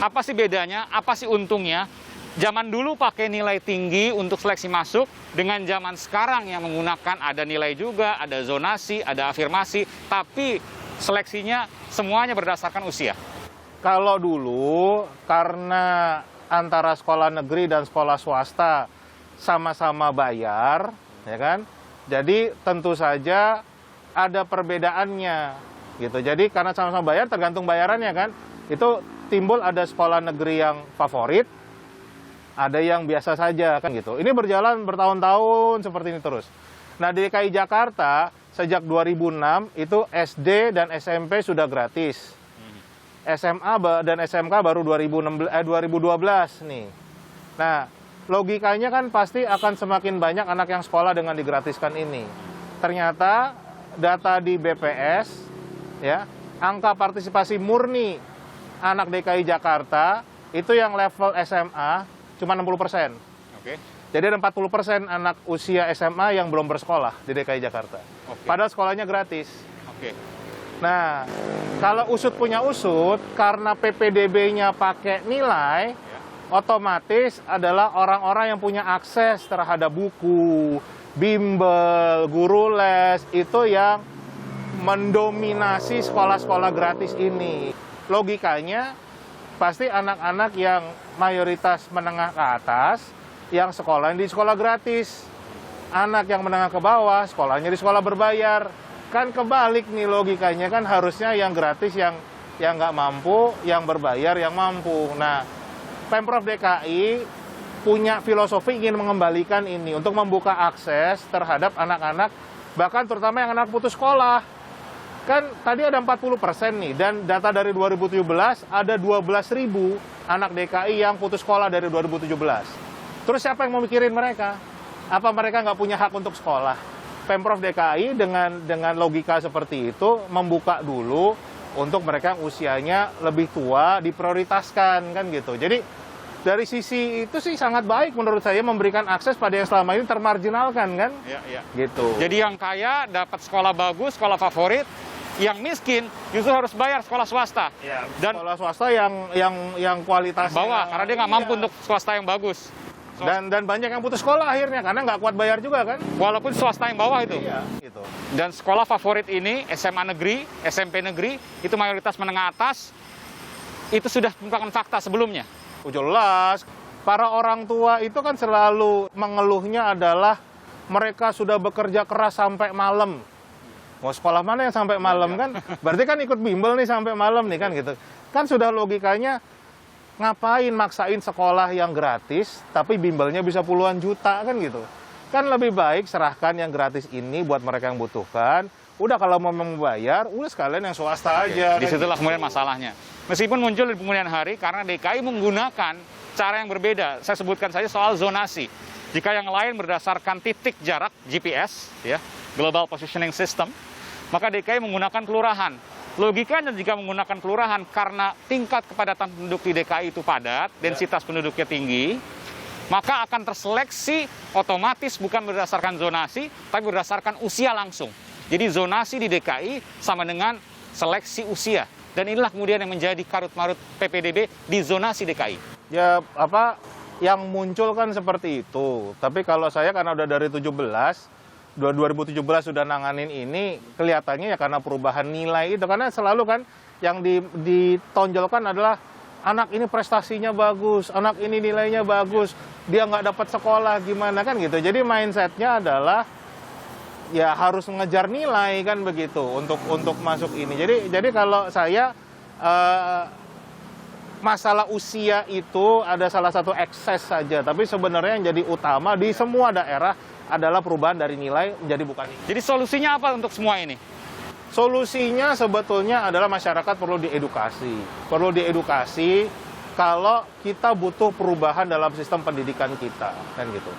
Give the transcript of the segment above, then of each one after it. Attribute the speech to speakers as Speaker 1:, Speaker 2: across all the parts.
Speaker 1: Apa sih bedanya? Apa sih untungnya? Zaman dulu pakai nilai tinggi untuk seleksi masuk, dengan zaman sekarang yang menggunakan ada nilai juga, ada zonasi, ada afirmasi, tapi seleksinya semuanya berdasarkan usia.
Speaker 2: Kalau dulu, karena antara sekolah negeri dan sekolah swasta sama-sama bayar, ya kan? Jadi tentu saja ada perbedaannya, gitu. Jadi karena sama-sama bayar, tergantung bayarannya kan, itu timbul ada sekolah negeri yang favorit, ada yang biasa saja kan gitu. Ini berjalan bertahun-tahun seperti ini terus. Nah di DKI Jakarta sejak 2006 itu SD dan SMP sudah gratis. SMA dan SMK baru 2012 nih. Nah logikanya kan pasti akan semakin banyak anak yang sekolah dengan digratiskan ini. Ternyata data di BPS ya, angka partisipasi murni anak DKI Jakarta itu yang level SMA cuma 60%.
Speaker 1: Oke.
Speaker 2: Jadi ada 40% anak usia SMA yang belum bersekolah di DKI Jakarta.
Speaker 1: Oke.
Speaker 2: Padahal sekolahnya gratis.
Speaker 1: Oke.
Speaker 2: Nah, kalau usut punya usut, karena PPDB-nya pakai nilai, otomatis adalah orang-orang yang punya akses terhadap buku, bimbel, guru les, itu yang mendominasi sekolah-sekolah gratis ini. Logikanya, pasti anak-anak yang mayoritas menengah ke atas, yang sekolah di sekolah gratis. Anak yang menengah ke bawah, sekolahnya di sekolah berbayar. Kan kebalik nih logikanya, kan harusnya yang gratis yang nggak mampu, yang berbayar yang mampu. Nah, Pemprov DKI punya filosofi ingin mengembalikan ini untuk membuka akses terhadap anak-anak, bahkan terutama yang anak putus sekolah. Kan tadi ada 40% nih, dan data dari 2017 ada 12.000 anak DKI yang putus sekolah dari 2017. Terus siapa yang mau mikirin mereka? Apa mereka nggak punya hak untuk sekolah? Pemprov DKI dengan logika seperti itu membuka dulu untuk mereka yang usianya lebih tua diprioritaskan kan gitu. Jadi dari sisi itu sih sangat baik menurut saya, memberikan akses pada yang selama ini termarginalkan kan?
Speaker 1: Iya.
Speaker 2: Gitu.
Speaker 1: Jadi yang kaya dapat sekolah bagus, sekolah favorit. Yang miskin justru harus bayar sekolah swasta.
Speaker 2: Ya,
Speaker 1: dan
Speaker 2: sekolah swasta yang kualitasnya
Speaker 1: bawah karena dia nggak mampu untuk swasta yang bagus.
Speaker 2: Dan banyak yang putus sekolah akhirnya karena nggak kuat bayar juga kan.
Speaker 1: Walaupun swasta yang bawah itu.
Speaker 2: Iya, gitu.
Speaker 1: Dan sekolah favorit ini SMA negeri, SMP negeri itu mayoritas menengah atas. Itu sudah merupakan fakta sebelumnya.
Speaker 2: Jelas, para orang tua itu kan selalu mengeluhnya adalah mereka sudah bekerja keras sampai malam. Mau sekolah mana yang sampai malam kan? Berarti kan ikut bimbel nih sampai malam nih kan gitu. Kan sudah logikanya, ngapain maksain sekolah yang gratis tapi bimbelnya bisa puluhan juta kan gitu. Kan lebih baik serahkan yang gratis ini buat mereka yang butuhkan. Udah kalau mau membayar, udah sekalian yang swasta aja.
Speaker 1: Disitulah kemudian masalahnya. Meskipun muncul di kemudian hari karena DKI menggunakan cara yang berbeda. Saya sebutkan saja soal zonasi. Jika yang lain berdasarkan titik jarak GPS, ya, Global Positioning System, maka DKI menggunakan kelurahan. Logikanya jika menggunakan kelurahan karena tingkat kepadatan penduduk di DKI itu padat, densitas penduduknya tinggi, maka akan terseleksi otomatis bukan berdasarkan zonasi, tapi berdasarkan usia langsung. Jadi zonasi di DKI sama dengan seleksi usia. Dan inilah kemudian yang menjadi karut-marut PPDB di zonasi DKI.
Speaker 2: Ya yang muncul kan seperti itu. Tapi kalau saya karena udah dari 2017 sudah nanganin ini, kelihatannya ya karena perubahan nilai itu. Karena selalu kan yang ditonjolkan adalah anak ini prestasinya bagus, anak ini nilainya bagus, dia nggak dapat sekolah gimana kan gitu. Jadi mindsetnya adalah ya harus mengejar nilai kan begitu untuk masuk ini. Jadi kalau saya masalah usia itu ada salah satu ekses saja, tapi sebenarnya yang jadi utama di semua daerah adalah perubahan dari nilai menjadi bukan ini.
Speaker 1: Jadi solusinya apa untuk semua ini?
Speaker 2: Solusinya sebetulnya adalah masyarakat perlu diedukasi. Perlu diedukasi kalau kita butuh perubahan dalam sistem pendidikan kita, kan gitu.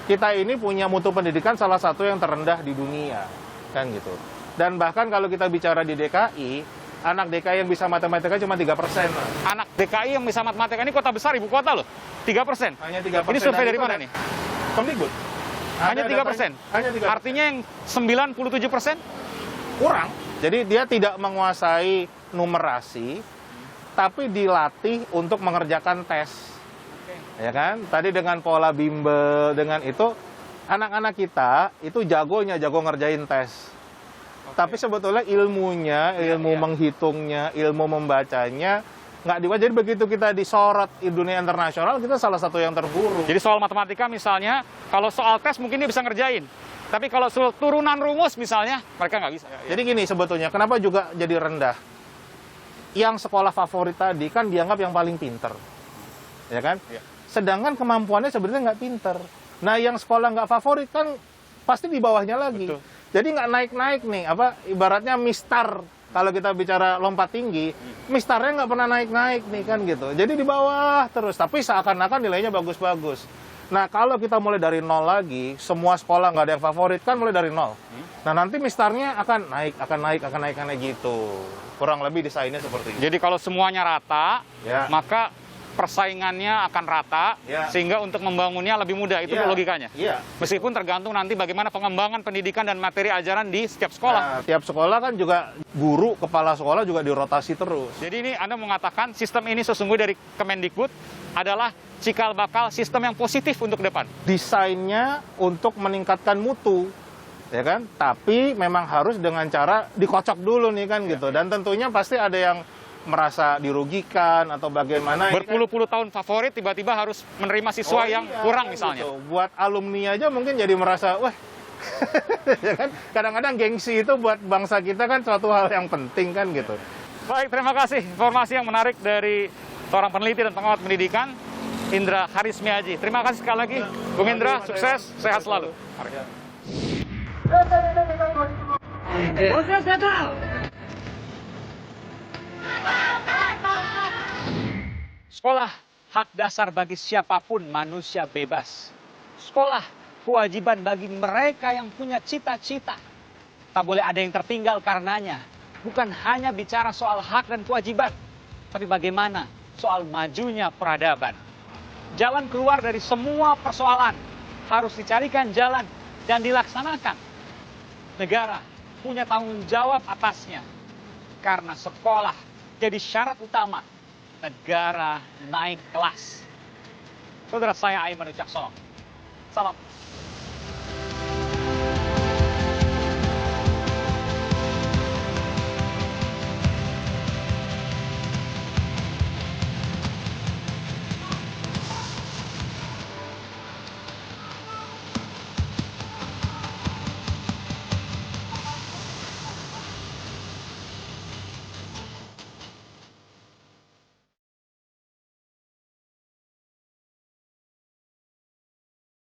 Speaker 2: Kita ini punya mutu pendidikan salah satu yang terendah di dunia, kan gitu. Dan bahkan kalau kita bicara di DKI, anak DKI yang bisa matematika cuma 3%.
Speaker 1: Anak DKI yang bisa matematika ini kota besar, ibu kota loh, 3%.
Speaker 2: Hanya 3%.
Speaker 1: Ini survei dari mana nih?
Speaker 2: Kemdikbud.
Speaker 1: Hanya 3%.
Speaker 2: Hanya 3%.
Speaker 1: Artinya yang 97%
Speaker 2: kurang. Jadi dia tidak menguasai numerasi, tapi dilatih untuk mengerjakan tes. Ya kan? Tadi dengan pola bimbel, dengan itu, anak-anak kita itu jago ngerjain tes. Tapi sebetulnya ilmunya, ilmu menghitungnya, ilmu membacanya, nggak diwajib. Jadi begitu kita disorot di dunia internasional, kita salah satu yang terburuk.
Speaker 1: Jadi soal matematika misalnya, kalau soal tes mungkin dia bisa ngerjain. Tapi kalau soal turunan rumus misalnya, mereka nggak bisa.
Speaker 2: Jadi gini sebetulnya, kenapa juga jadi rendah? Yang sekolah favorit tadi kan dianggap yang paling pinter. Ya kan?
Speaker 1: Ya.
Speaker 2: Sedangkan kemampuannya sebenarnya nggak pinter. Nah, yang sekolah nggak favorit kan pasti di bawahnya lagi.
Speaker 1: Betul.
Speaker 2: Jadi nggak naik-naik nih, ibaratnya mistar. Kalau kita bicara lompat tinggi, mistarnya nggak pernah naik-naik nih kan gitu. Jadi di bawah terus, tapi seakan-akan nilainya bagus-bagus. Nah, kalau kita mulai dari nol lagi, semua sekolah nggak ada yang favorit, kan mulai dari nol. Nah, nanti mistarnya akan naik gitu. Kurang lebih desainnya seperti itu.
Speaker 1: Jadi kalau semuanya rata,
Speaker 2: Ya.
Speaker 1: maka persaingannya akan rata,
Speaker 2: Ya.
Speaker 1: sehingga untuk membangunnya lebih mudah. Itu
Speaker 2: Ya.
Speaker 1: logikanya.
Speaker 2: Iya.
Speaker 1: Meskipun tergantung nanti bagaimana pengembangan pendidikan dan materi ajaran di setiap sekolah.
Speaker 2: Nah, tiap sekolah kan juga guru, kepala sekolah juga dirotasi terus.
Speaker 1: Jadi ini Anda mengatakan sistem ini sesungguhnya dari Kemendikbud adalah cikal bakal sistem yang positif untuk ke depan.
Speaker 2: Desainnya untuk meningkatkan mutu, ya kan? Tapi memang harus dengan cara dikocok dulu nih kan gitu. Dan tentunya pasti ada yang merasa dirugikan atau bagaimana.
Speaker 1: Berpuluh-puluh tahun favorit tiba-tiba harus menerima siswa yang kurang misalnya.
Speaker 2: Gitu. Buat alumni aja mungkin jadi merasa, wah, ya kan? Kadang-kadang gengsi itu buat bangsa kita kan suatu hal yang penting kan gitu.
Speaker 1: Baik, terima kasih informasi yang menarik dari seorang peneliti dan pengamat pendidikan, Indra Harismiaji. Terima kasih sekali lagi, Bung Indra. Sukses, sehat selalu. Sekolah hak dasar bagi siapapun manusia bebas. Sekolah kewajiban bagi mereka yang punya cita-cita. Tak boleh ada yang tertinggal karenanya. Bukan hanya bicara soal hak dan kewajiban, tapi bagaimana soal majunya peradaban. Jalan keluar dari semua persoalan harus dicarikan jalan dan dilaksanakan. Negara punya tanggung jawab atasnya. Karena sekolah jadi syarat utama negara naik kelas. Saudara saya Aiman Ucaksono. Salam.